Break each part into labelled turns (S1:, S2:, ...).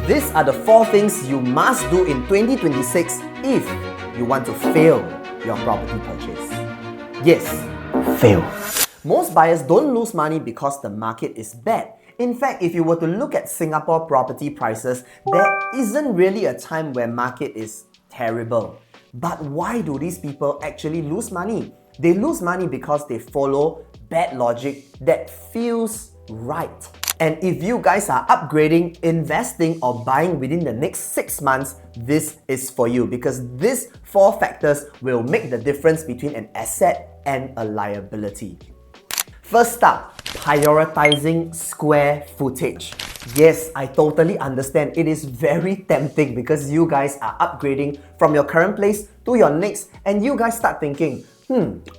S1: These are the 4 things you must do in 2026 if you want to fail your property purchase. Yes, fail. Most buyers don't lose money because the market is bad. In fact, if you were to look at Singapore property prices, there isn't really a time where market is terrible. But why do these people actually lose money? They lose money because they follow bad logic that feels right. And if you guys are upgrading, investing or buying within the next 6 months, this is for you because these 4 factors will make the difference between an asset and a liability. First up, prioritizing square footage. Yes, I totally understand. It is very tempting because you guys are upgrading from your current place to your next and you guys start thinking,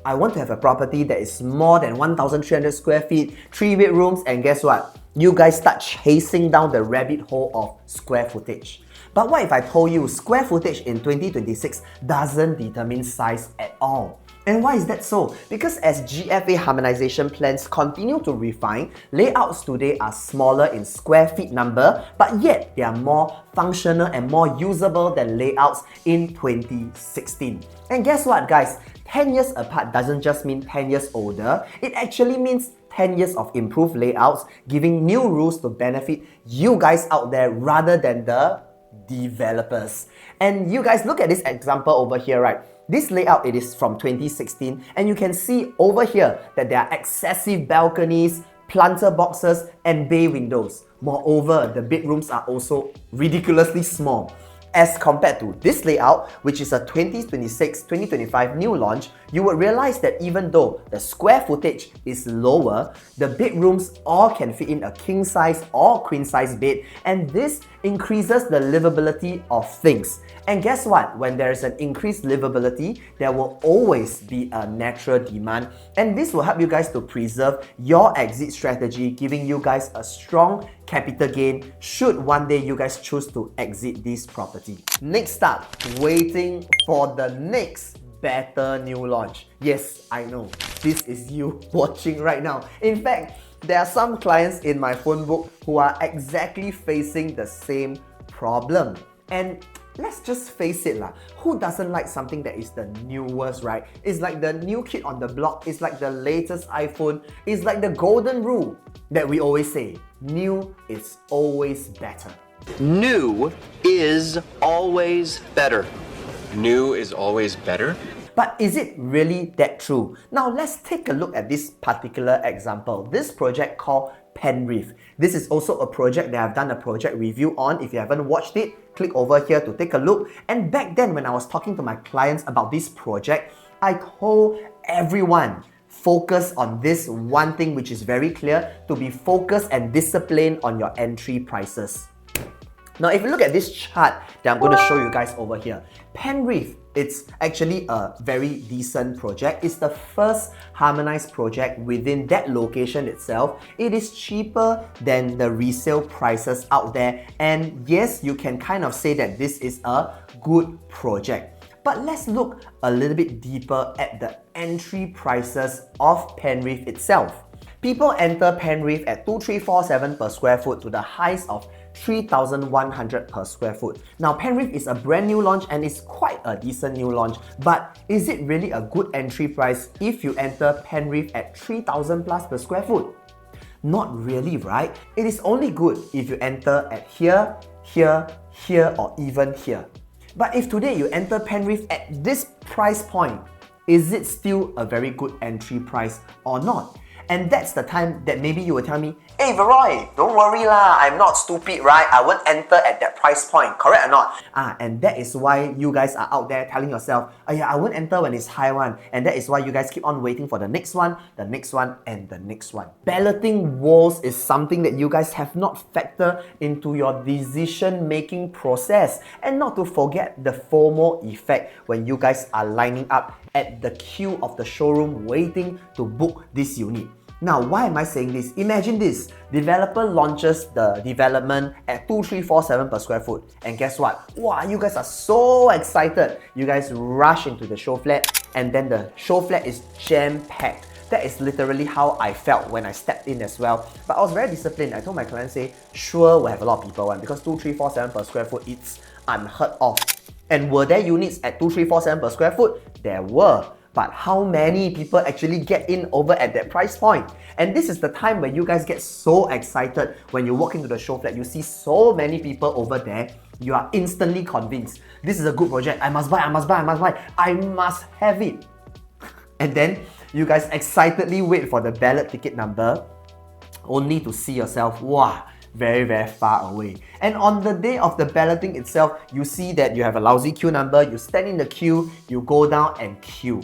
S1: I want to have a property that is more than 1,300 square feet, 3 bedrooms, and guess what? You guys start chasing down the rabbit hole of square footage. But what if I told you square footage in 2026 doesn't determine size at all? And why is that so? Because as GFA harmonization plans continue to refine, layouts today are smaller in square feet number, but yet they are more functional and more usable than layouts in 2016. And guess what, guys? 10 years apart doesn't just mean 10 years older, it actually means 10 years of improved layouts, giving new rules to benefit you guys out there rather than the developers. And you guys look at this example over here, right? This layout, it is from 2016 and you can see over here that there are excessive balconies, planter boxes and bay windows. Moreover, the bedrooms are also ridiculously small. As compared to this layout, which is a 2026-2025 new launch, you would realize that even though the square footage is lower, the bedrooms all can fit in a king size or queen size bed, and this increases the livability of things. And guess what? When there is an increased livability, there will always be a natural demand, and this will help you guys to preserve your exit strategy, giving you guys a strong capital gain should one day you guys choose to exit this property. Next up, waiting for the next better new launch. Yes, I know, this is you watching right now. In fact, there are some clients in my phone book who are exactly facing the same problem. And let's just face it lah, who doesn't like something that is the newest, right? It's like the new kid on the block, it's like the latest iPhone, it's like the golden rule that we always say, new is always better.
S2: New is always better.
S3: New is always better?
S1: But is it really that true? Now let's take a look at this particular example, this project called Penrith. This is also a project that I've done a project review on. If you haven't watched it, click over here to take a look. And back then when I was talking to my clients about this project, I told everyone, focus on this one thing which is very clear, to be focused and disciplined on your entry prices. Now, if you look at this chart that I'm going to show you guys over here, Penrith, it's actually a very decent project. It's the first harmonized project within that location itself. It is cheaper than the resale prices out there. And yes, you can kind of say that this is a good project. But let's look a little bit deeper at the entry prices of Penrith itself. People enter Penrith at 2,347 per square foot to the highs of 3,100 per square foot. Now, Penrith is a brand new launch and it's quite a decent new launch, but is it really a good entry price if you enter Penrith at 3,000 plus per square foot? Not really, right? It is only good if you enter at here, here, here, or even here. But if today you enter Penrith at this price point, is it still a very good entry price or not? And that's the time that maybe you will tell me, hey Veroy, don't worry lah, I'm not stupid, right? I won't enter at that price point, correct or not? And that is why you guys are out there telling yourself, oh yeah, I won't enter when it's high one. And that is why you guys keep on waiting for the next one, and the next one. Balloting walls is something that you guys have not factored into your decision-making process. And not to forget the FOMO effect when you guys are lining up at the queue of the showroom waiting to book this unit. Now, why am I saying this? Imagine this, developer launches the development at 2,347 per square foot. And guess what? Wow, you guys are so excited. You guys rush into the show flat and then the show flat is jam-packed. that is literally how I felt when I stepped in as well. But I was very disciplined. I told my client, say, sure, we'll have a lot of people one because 2,347 per square foot, it's unheard of. And were there units at 2,347 per square foot? There were. But how many people actually get in over at that price point? And this is the time where you guys get so excited when you walk into the show flat, you see so many people over there, you are instantly convinced, this is a good project, I must buy, I must buy, I must buy, I must have it. And then you guys excitedly wait for the ballot ticket number, only to see yourself, wow, very, very far away. And on the day of the balloting itself, you see that you have a lousy queue number, you stand in the queue, you go down and queue.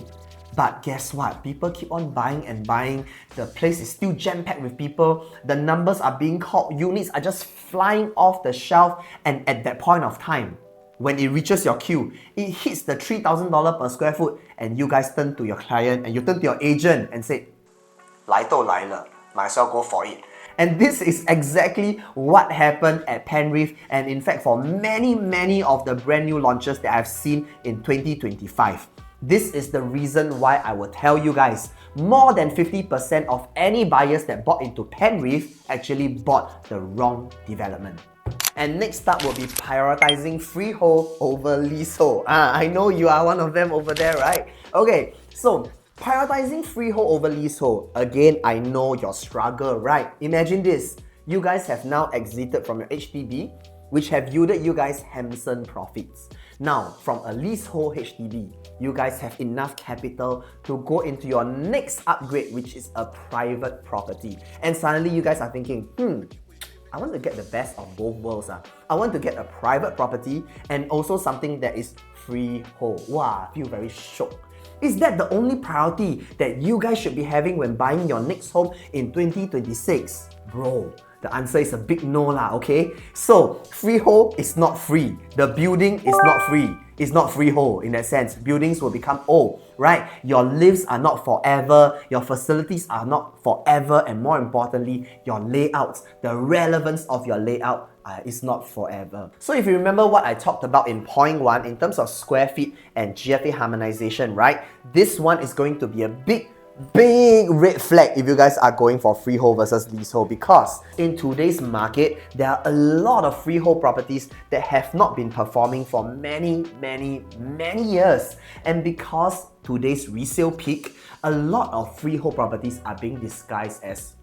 S1: But guess what? People keep on buying and buying. The place is still jam-packed with people. The numbers are being called. Units are just flying off the shelf. And at that point of time, when it reaches your queue, it hits the $3,000 per square foot, and you guys turn to your client and you turn to your agent and say, 来都来了, might as well go for it. And this is exactly what happened at Penrith, and in fact for many of the brand new launches that I've seen in 2025. This is the reason why I will tell you guys, more than 50% of any buyers that bought into Penrith actually bought the wrong development. And next up will be prioritizing freehold over leasehold. I know you are one of them over there, right? Okay, so prioritizing freehold over leasehold. Again, I know your struggle, right? Imagine this. You guys have now exited from your HDB, which have yielded you guys handsome profits. Now, from a leasehold HDB, you guys have enough capital to go into your next upgrade, which is a private property. And suddenly you guys are thinking, I want to get the best of both worlds. I want to get a private property and also something that is freehold. Wow, I feel very shocked. Is that the only priority that you guys should be having when buying your next home in 2026? Bro, the answer is a big no lah, okay? So, freehold is not free. The building is not free. It's not freehold in that sense. Buildings will become old, right? Your lives are not forever. Your facilities are not forever. And more importantly, your layouts, the relevance of your layout is not forever. So if you remember what I talked about in point 1 in terms of square feet and GFA harmonization, right? This one is going to be a big red flag if you guys are going for freehold versus leasehold, because in today's market, there are a lot of freehold properties that have not been performing for many years. And because today's resale peak, a lot of freehold properties are being disguised as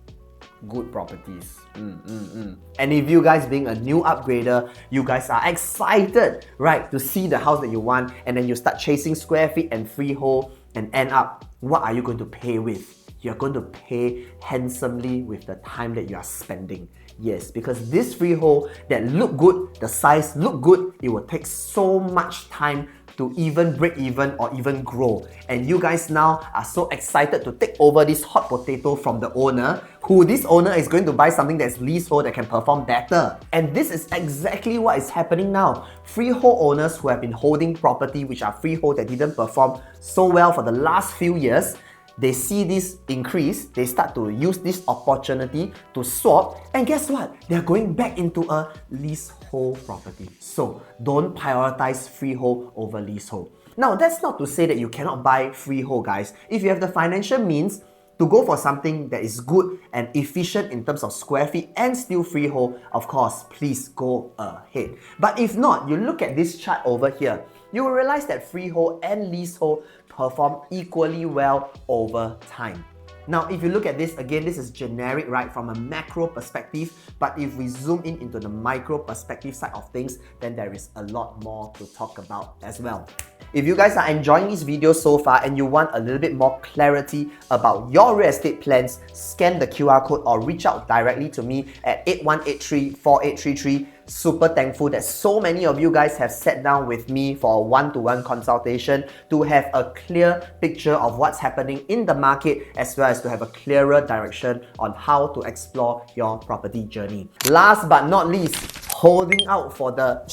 S1: good properties. And if you guys being a new upgrader, you guys are excited, right, to see the house that you want, and then you start chasing square feet and freehold, and end up, what are you going to pay with? You're going to pay handsomely with the time that you are spending. Yes, because this freehold that look good, the size look good, it will take so much time to even break even or even grow. And you guys now are so excited to take over this hot potato from the owner, who this owner is going to buy something that's leasehold that can perform better. And this is exactly what is happening now. Freehold owners who have been holding property which are freehold that didn't perform so well for the last few years, they see this increase, they start to use this opportunity to swap, and guess what? They're going back into a leasehold property. So don't prioritize freehold over leasehold. Now, that's not to say that you cannot buy freehold, guys. If you have the financial means to go for something that is good and efficient in terms of square feet and still freehold, of course, please go ahead. But if not, you look at this chart over here, you will realize that freehold and leasehold perform equally well over time. Now, if you look at this, again, this is generic, right, from a macro perspective, but if we zoom in into the micro perspective side of things, then there is a lot more to talk about as well. If you guys are enjoying this video so far and you want a little bit more clarity about your real estate plans, scan the QR code or reach out directly to me at 8183-4833. Super thankful that so many of you guys have sat down with me for a one-to-one consultation to have a clear picture of what's happening in the market, as well as to have a clearer direction on how to explore your property journey. Last but not least, holding out for the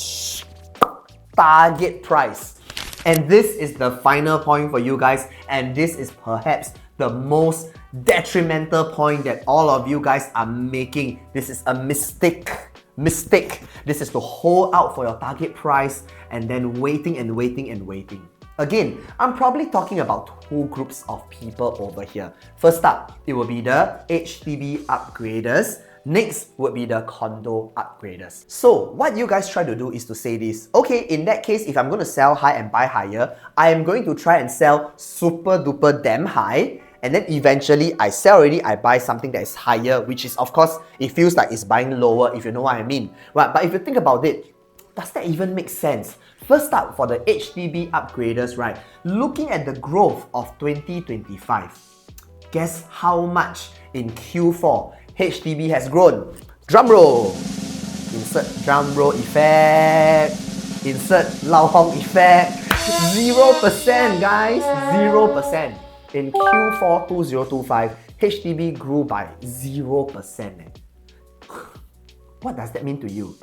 S1: target price. And this is the final point for you guys, and this is perhaps the most detrimental point that all of you guys are making. This is a mistake. This is to hold out for your target price and then waiting. Again, I'm probably talking about two groups of people over here. First up, it will be the HDB upgraders. Next would be the condo upgraders. So what you guys try to do is to say this, okay, in that case, if I'm going to sell high and buy higher, I am going to try and sell super duper damn high, and then eventually I sell already, I buy something that is higher, which is, of course, it feels like it's buying lower, if you know what I mean. Right? But if you think about it, does that even make sense? First up, for the HDB upgraders, right, looking at the growth of 2025, guess how much in Q4 HDB has grown? Drum roll! Insert drum roll effect. Insert Lao Hong effect. 0%, guys. 0%. In Q4 2025, HDB grew by 0%. What does that mean to you?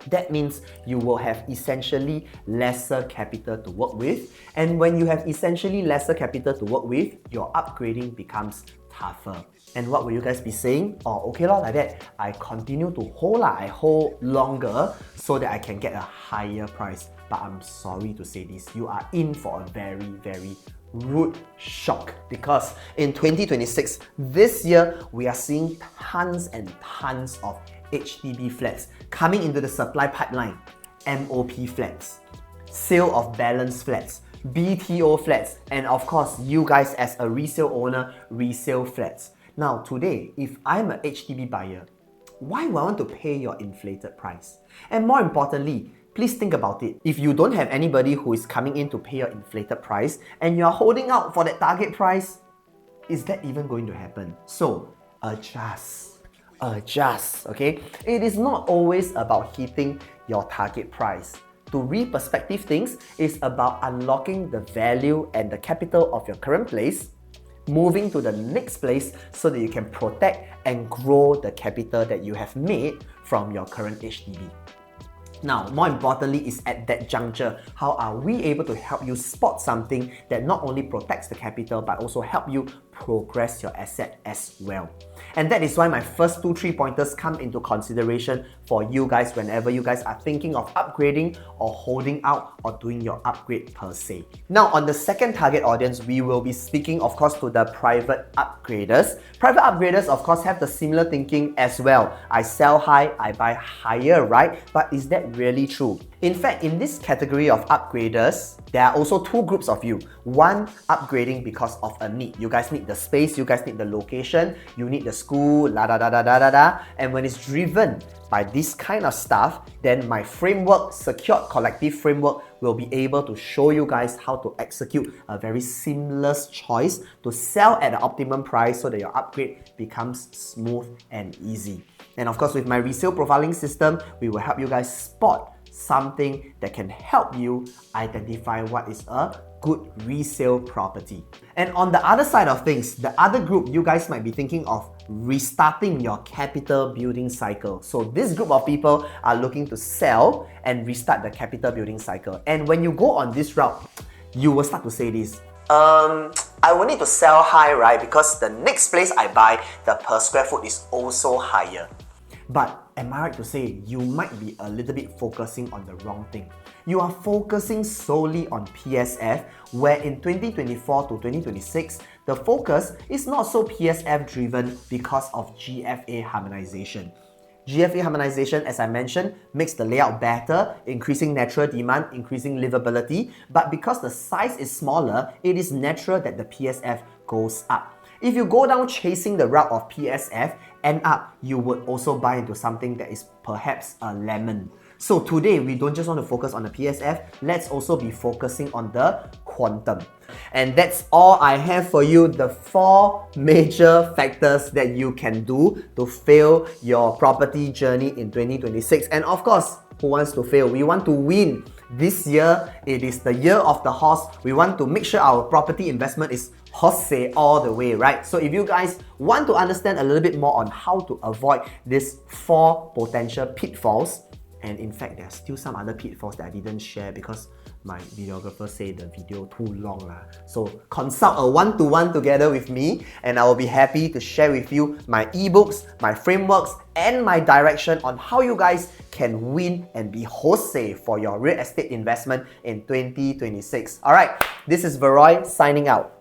S1: That means you will have essentially lesser capital to work with, and when you have essentially lesser capital to work with, your upgrading becomes tougher. And what will you guys be saying? Oh, okay lor, like that, I continue to hold I hold longer so that I can get a higher price. But I'm sorry to say this, you are in for a very, very rude shock, because in 2026, this year, we are seeing tons and tons of HDB flats coming into the supply pipeline. MOP flats, sale of balance flats, BTO flats, and of course, you guys as a resale owner, resale flats. Now today, if I'm an HDB buyer, why would I want to pay your inflated price? And more importantly, please think about it. If you don't have anybody who is coming in to pay your inflated price and you're holding out for that target price, is that even going to happen? So adjust. Adjust, okay? It is not always about hitting your target price. To re-perspective things is about unlocking the value and the capital of your current place, moving to the next place so that you can protect and grow the capital that you have made from your current HDB. Now, more importantly is at that juncture, how are we able to help you spot something that not only protects the capital but also help you progress your asset as well. And that is why my first 2-3 pointers come into consideration for you guys whenever you guys are thinking of upgrading or holding out or doing your upgrade per se. Now, on the second target audience, we will be speaking, of course, to the private upgraders. Private upgraders, of course, have the similar thinking as well. I sell high, I buy higher, right? But is that really true? In fact, in this category of upgraders, there are also two groups of you. One, upgrading because of a need. You guys need the space, you guys need the location, you need the school, la da da da da da da. And when it's driven by this kind of stuff, then my framework, secured collective framework, will be able to show you guys how to execute a very seamless choice to sell at the optimum price so that your upgrade becomes smooth and easy. And of course, with my resale profiling system, we will help you guys spot something that can help you identify what is a good resale property. And on the other side of things, the other group, you guys might be thinking of restarting your capital building cycle. So this group of people are looking to sell and restart the capital building cycle. And when you go on this route, you will start to say this, I will need to sell high, right? Because the next place I buy, the per square foot is also higher. But am I right to say you might be a little bit focusing on the wrong thing? You are focusing solely on PSF, where in 2024 to 2026, the focus is not so PSF driven because of GFA harmonization. GFA harmonization, as I mentioned, makes the layout better, increasing natural demand, increasing livability, but because the size is smaller, it is natural that the PSF goes up. If you go down chasing the route of PSF, end up you would also buy into something that is perhaps a lemon. So today, we don't just want to focus on the PSF, let's also be focusing on the quantum. And that's all I have for you, the 4 major factors that you can do to fail your property journey in 2026. And of course, who wants to fail? We want to win. This year, it is the year of the horse. We want to make sure our property investment is horse all the way, right? So if you guys want to understand a little bit more on how to avoid these 4 potential pitfalls, and in fact, there are still some other pitfalls that I didn't share because my videographer say the video too long lah. So consult a one-to-one together with me, and I will be happy to share with you my ebooks, my frameworks, and my direction on how you guys can win and be wholesale for your real estate investment in 2026. Alright, this is Veroy signing out.